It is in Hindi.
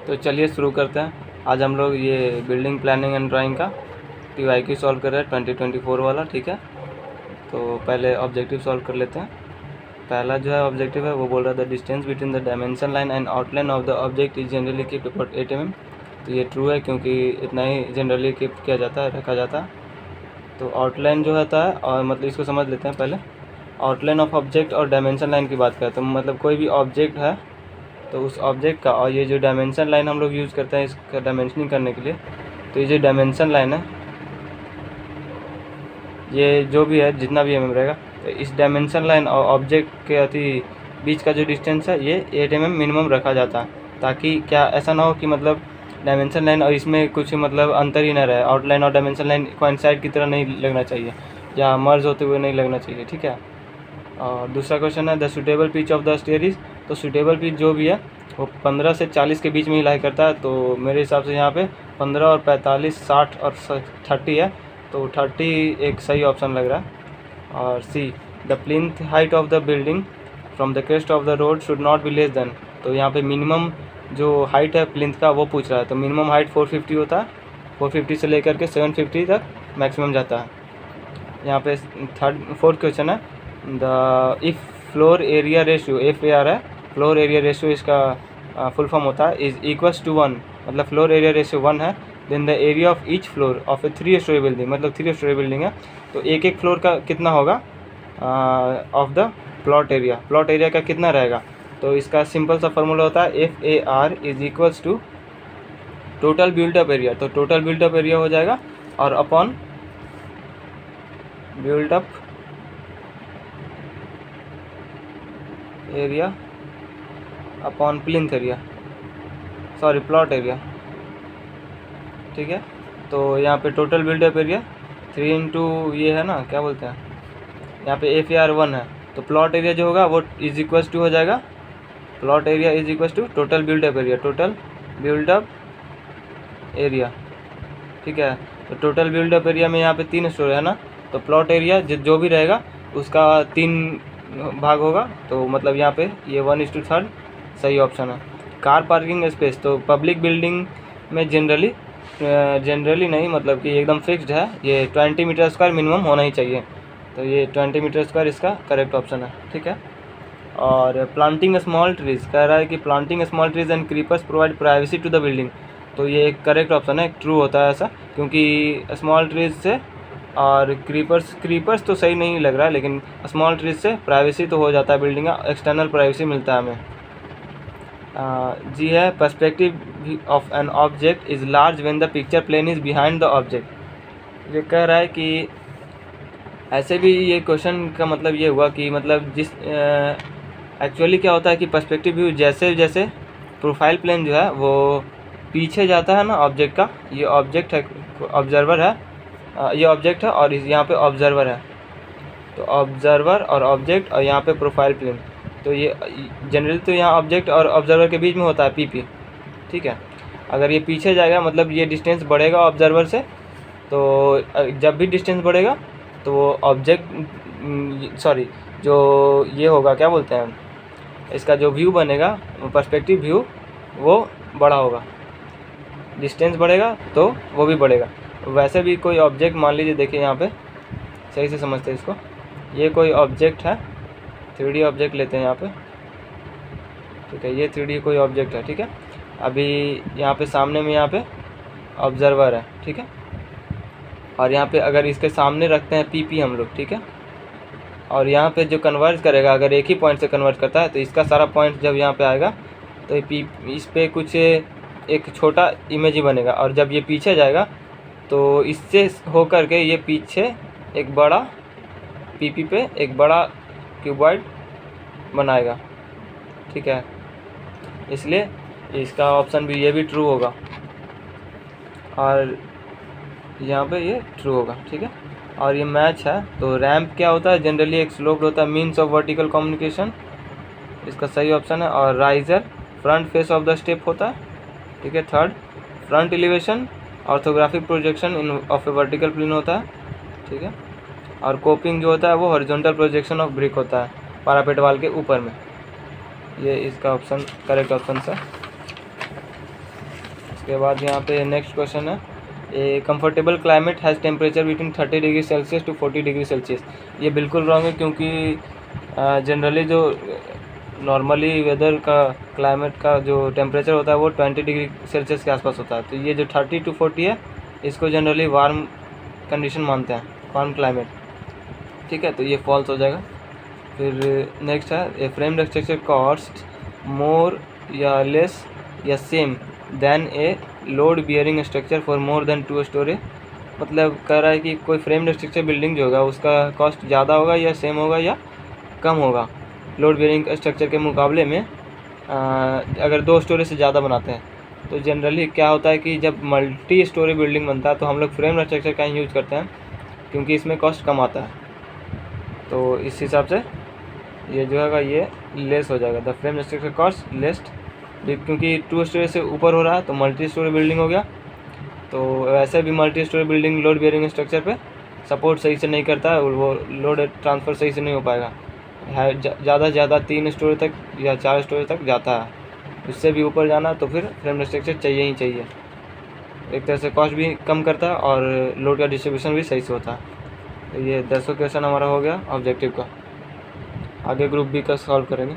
तो चलिए शुरू करते हैं। आज हम लोग ये बिल्डिंग प्लानिंग एंड ड्राइंग का PYQ सॉल्व कर रहे हैं 2024 वाला, ठीक है। तो पहले ऑब्जेक्टिव सॉल्व कर लेते हैं। पहला जो है ऑब्जेक्टिव है वो बोल रहा था distance between the dimension line and outline of the object is generally keeped about 8 mm। तो ये ट्रू है क्योंकि इतना ही जनरली कीप किया जाता है, रखा जाता है। तो आउटलाइन जो होता है, और मतलब इसको समझ लेते हैं पहले। आउटलाइन ऑफ ऑब्जेक्ट और डायमेंशन लाइन की बात करें तो मतलब कोई भी ऑब्जेक्ट है तो उस ऑब्जेक्ट का, और ये जो डायमेंशन लाइन हम लोग यूज़ करते हैं इसका डायमेंशनिंग करने के लिए, तो ये जो डायमेंशन लाइन है ये जो भी है जितना भी mm रहेगा, तो इस डायमेंशन लाइन और ऑब्जेक्ट के बीच का जो डिस्टेंस है ये 8 mm मिनिमम रखा जाता है, ताकि क्या ऐसा ना हो कि मतलब डायमेंशन लाइन और इसमें कुछ मतलब अंतर ही ना रहे। आउटलाइन और डायमेंशन लाइन कोइंसाइड की तरह नहीं लगना चाहिए या मर्ज होते हुए नहीं लगना चाहिए, ठीक है। और दूसरा क्वेश्चन है the suitable pitch of the stairs. तो सूटेबल पिच जो भी है वो 15 से 40 के बीच में ही लाई करता है। तो मेरे हिसाब से यहाँ पे 15 और 45, 60 और 30 है, तो 30 एक सही ऑप्शन लग रहा है। और see the plinth height of the building from the crest of the road should not be less than. तो यहाँ पे मिनिमम जो हाइट है प्लिंथ का वो पूछ रहा है, तो मिनिमम हाइट 450 होता है। 450 से लेकर के 750 तक मैक्सिमम जाता है। यहाँ पे फोर्थ क्वेश्चन है the if floor area ratio, FAR है, फ्लोर एरिया रेशियो इसका फुल फॉर्म होता है, इज़ इक्वल्स टू 1। मतलब फ्लोर एरिया रेशियो 1 है, then the area of each floor of a 3 storey building, मतलब 3 स्टोरी बिल्डिंग है तो एक एक फ्लोर का कितना होगा of the plot area, plot area का कितना रहेगा। तो इसका सिंपल सा फार्मूला होता है FAR is equals to total buildup area. तो टोटल बिल्डअप एरिया हो जाएगा और upon buildup area upon plinth area, sorry plot area, ठीक है। तो यहाँ पे टोटल बिल्डअप एरिया 3 इंटू ये है ना, क्या बोलते हैं, यहाँ पे FAR 1 है, तो प्लॉट एरिया जो होगा वो इज इक्वल्स टू हो जाएगा, plot area is equals to total buildup area, total buildup area, ठीक है। तो टोटल बिल्डअप एरिया में यहाँ पे 3 स्टोर है ना, तो प्लॉट एरिया जो भी रहेगा उसका 3 भाग होगा, तो मतलब यहाँ पे ये 1:3 सही ऑप्शन है। कार पार्किंग स्पेस, तो पब्लिक बिल्डिंग में जनरली नहीं, मतलब कि एकदम फिक्स्ड है, ये 20 मीटर स्क्वायर मिनिमम होना ही चाहिए, तो ये 20 मीटर स्क्वायर इसका करेक्ट ऑप्शन है, ठीक है। और प्लांटिंग स्मॉल ट्रीज, कह रहा है कि planting small trees and creepers provide privacy to the building. तो ये एक करेक्ट ऑप्शन है, ट्रू होता है ऐसा, क्योंकि स्मॉल ट्रीज से और क्रीपर्स तो सही नहीं लग रहा है, लेकिन स्मॉल ट्रीज से प्राइवेसी तो हो जाता है, बिल्डिंग का एक्सटर्नल प्राइवेसी मिलता है हमें। जी है perspective of an object is large when the picture plane is behind the object. ये कह रहा है कि ऐसे भी ये क्वेश्चन का मतलब ये हुआ कि मतलब जिस एक्चुअली क्या होता है कि पर्सपेक्टिव व्यू जैसे जैसे प्रोफाइल प्लेन जो है वो पीछे जाता है ना ऑब्जेक्ट का, ये ऑब्जेक्ट है, ऑब्जर्वर है, ये ऑब्जेक्ट है और यहाँ पे ऑब्जर्वर है, तो ऑब्जर्वर और ऑब्जेक्ट और यहाँ पे प्रोफाइल प्लेन, तो ये जनरली तो यहाँ ऑब्जेक्ट और ऑब्जर्वर के बीच में होता है PP, ठीक है। अगर ये पीछे जाएगा मतलब ये डिस्टेंस बढ़ेगा ऑब्जर्वर से, तो जब भी डिस्टेंस बढ़ेगा तो वो ऑब्जेक्ट सॉरी जो ये होगा, क्या बोलते हैं, इसका जो व्यू बनेगा पर्सपेक्टिव व्यू वो बड़ा होगा, डिस्टेंस बढ़ेगा तो वो भी बढ़ेगा। वैसे भी कोई ऑब्जेक्ट मान लीजिए, देखिए यहाँ पे सही से समझते हैं इसको, ये कोई ऑब्जेक्ट है, 3D ऑब्जेक्ट लेते हैं यहाँ पे, ठीक है, ये 3D कोई ऑब्जेक्ट है, ठीक है। अभी यहाँ पे सामने में यहाँ पे ऑब्जर्वर है, ठीक है, और यहाँ पे अगर इसके सामने रखते हैं PP हम लोग, ठीक है, और यहाँ पे जो कन्वर्ज करेगा, अगर एक ही पॉइंट से कन्वर्ज करता है तो इसका सारा पॉइंट जब यहाँ पे आएगा तो इस पे कुछ एक छोटा इमेज ही बनेगा, और जब ये पीछे जाएगा तो इससे होकर के ये पीछे एक बड़ा PP पे एक बड़ा क्यूबॉइड बनाएगा, ठीक है, इसलिए इसका ऑप्शन भी ये भी ट्रू होगा और यहाँ पे ये ट्रू होगा, ठीक है। और ये मैच है, तो रैम्प क्या होता है, जनरली एक स्लोप्ड होता है, मीन्स ऑफ वर्टिकल कम्युनिकेशन, इसका सही ऑप्शन है। और riser front face of the step होता है, ठीक है। Third front elevation orthographic projection in of a vertical plane होता है, ठीक है। और कोपिंग जो होता है वो हॉरिजॉन्टल प्रोजेक्शन ऑफ ब्रिक होता है पैरापेट वाल के ऊपर में। ये इसका ऑप्शन करेक्ट ऑप्शन है। उसके बाद यहाँ पे नेक्स्ट क्वेश्चन है, a comfortable climate has temperature between 30 degree Celsius to 40 degree Celsius. ये बिल्कुल रॉन्ग है, क्योंकि जनरली जो नॉर्मली वेदर का क्लाइमेट का जो टेम्परेचर होता है वो 20 डिग्री सेल्सियस के आसपास होता है। तो ये जो 30 टू 40 है इसको जनरली वार्म कंडीशन मानते हैं, वार्म क्लाइमेट। ठीक है, तो ये फॉल्स हो जाएगा। फिर नेक्स्ट है, a frame structure cost more या लेस या same than a load bearing structure for more than 2 storey. मतलब कह रहा है कि कोई फ्रेम स्ट्रक्चर बिल्डिंग जो होगा उसका कॉस्ट ज़्यादा होगा या सेम होगा या कम होगा लोड बियरिंग स्ट्रक्चर के मुकाबले में अगर 2 स्टोरी से ज़्यादा बनाते हैं। तो जनरली क्या होता है कि जब मल्टी स्टोरी बिल्डिंग बनता है तो हम लोग फ्रेम स्ट्रक्चर का ही यूज़ करते हैं, क्योंकि इसमें कॉस्ट कम आता है। तो इस हिसाब से ये जो है ये लेस हो जाएगा, the frame structure cost less, क्योंकि 2 स्टोरी से ऊपर हो रहा है तो मल्टी स्टोरी बिल्डिंग हो गया। तो वैसे भी multi storey building load bearing structure पे सपोर्ट सही से नहीं करता है और वो लोड ट्रांसफ़र सही से नहीं हो पाएगा, ज़्यादा से ज़्यादा 3 स्टोरी तक या 4 स्टोरी तक जाता है। उससे भी ऊपर जाना तो फिर फ्रेम स्ट्रक्चर चाहिए ही चाहिए। एक तरह से कॉस्ट भी कम करता है और लोड का डिस्ट्रीब्यूशन भी सही से होता है। तो ये 10 क्वेश्चन हमारा हो गया ऑब्जेक्टिव का। आगे ग्रुप बी का सॉल्व करेंगे।